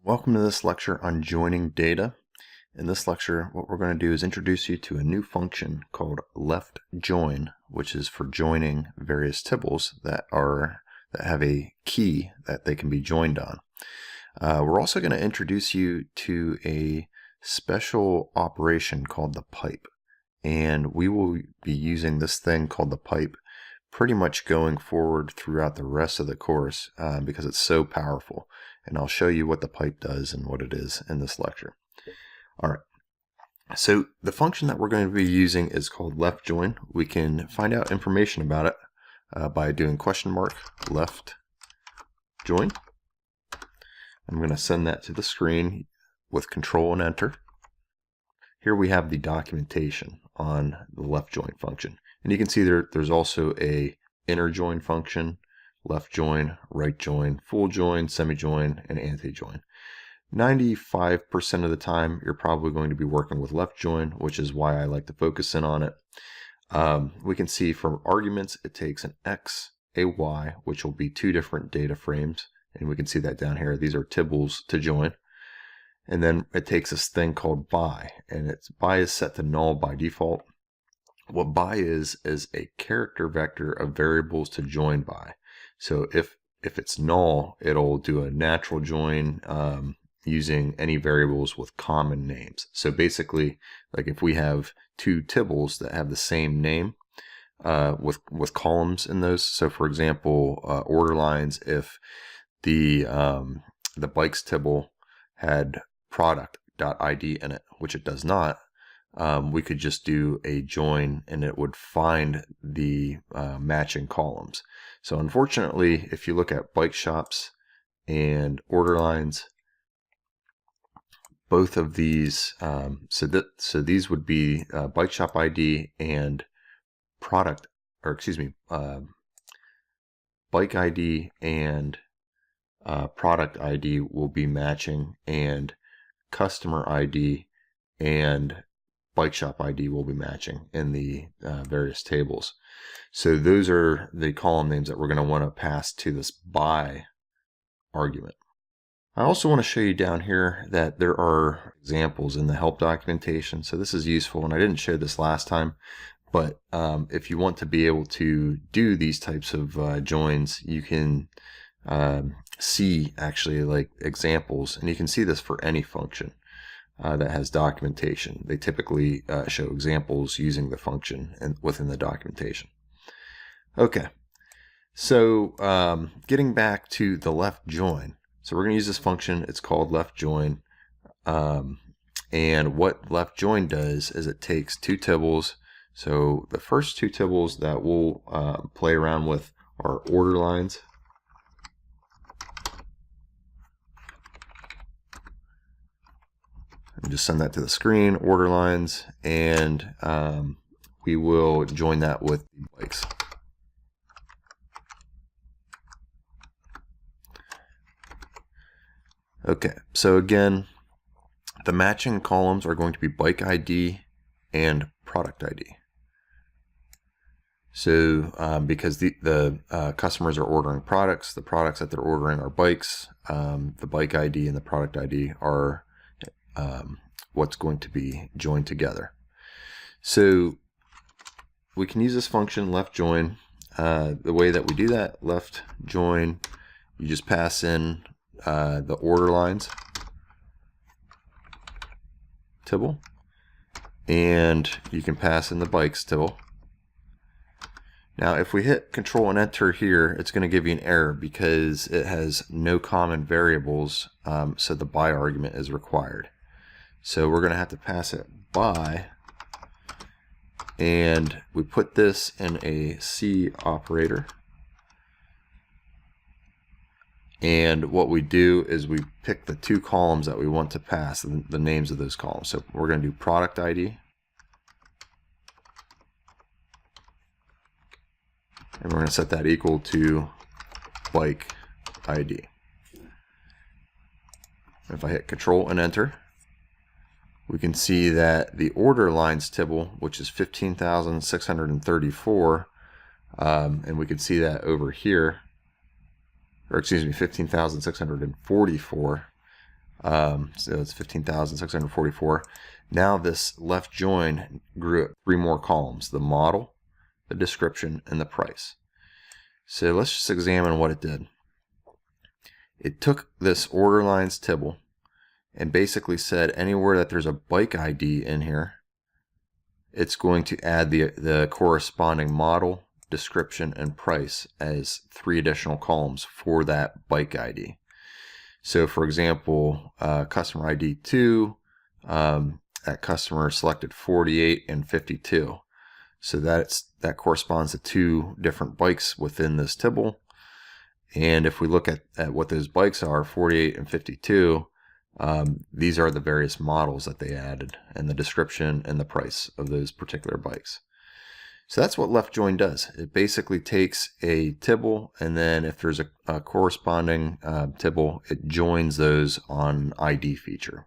Welcome to this lecture on joining data. In this lecture, what we're going to do is introduce you to a new function called left join, which is for joining various tibbles that have a key that they can be joined on. We're also going to introduce you to a special operation called the pipe, and we will be using this thing called the pipe pretty much going forward throughout the rest of the course because it's so powerful. And I'll show you what the pipe does and what it is in this lecture. All right. So the function that we're going to be using is called left join. We can find out information about it by doing question mark left join. I'm going to send that to the screen with Control and Enter. Here we have the documentation on the left join function. And you can see there's also a inner join function, left join, right join, full join, semi-join, and anti-join. 95% of the time, you're probably going to be working with left join, which is why I like to focus in on it. We can see from arguments, it takes an X, a Y, which will be two different data frames. And we can see that down here. These are tibbles to join. And then it takes this thing called by, and by is set to null by default. What by is a character vector of variables to join by. So if it's null, it'll do a natural join using any variables with common names. So basically, like if we have two tibbles that have the same name with columns in those. So for example, order lines, if the bikes tibble had product.id in it, which it does not, we could just do a join and it would find the matching columns. So unfortunately, if you look at bike shops and order lines, both of these, so these would be bike shop ID and product, or excuse me, bike ID and product ID will be matching, and customer ID and bike shop ID will be matching in the various tables. So those are the column names that we're going to want to pass to this by argument. I also want to show you down here that there are examples in the help documentation. So this is useful, and I didn't show this last time, but if you want to be able to do these types of joins, you can see actually like examples, and you can see this for any function that has documentation. They typically show examples using the function and within the documentation. Okay, so getting back to the left join. So we're going to use this function. It's called left join. And what left join does is it takes two tibbles. So the first two tibbles that we'll play around with are order lines. Just send that to the screen, order lines, and we will join that with the bikes. Okay, so again, the matching columns are going to be bike ID and product ID. So because the customers are ordering products, the products that they're ordering are bikes, the bike ID and the product ID are what's going to be joined together. So we can use this function left join. The way that we do that, left join, you just pass in the order lines tibble, and you can pass in the bikes tibble. Now if we hit Control and Enter here, it's going to give you an error because it has no common variables, so the by argument is required. So we're going to have to pass it by, and we put this in a C operator. And what we do is we pick the two columns that we want to pass, the names of those columns. So we're going to do product ID. And we're going to set that equal to bike ID. If I hit Control and Enter, we can see that the order lines tibble, which is 15,634, and we can see that over here, or excuse me, 15,644, So it's 15,644. Now this left join grew at 3 more columns: the model, the description, and the price. So let's just examine what it did. It took this order lines tibble and basically said anywhere that there's a bike ID in here, it's going to add the corresponding model, description, and price as 3 additional columns for that bike ID. So for example, customer ID 2, that customer selected 48 and 52. So that corresponds to 2 different bikes within this tibble. And if we look at what those bikes are, 48 and 52, these are the various models that they added, and the description and the price of those particular bikes. So that's what left join does. It basically takes a tibble, and then if there's a corresponding tibble, it joins those on ID feature.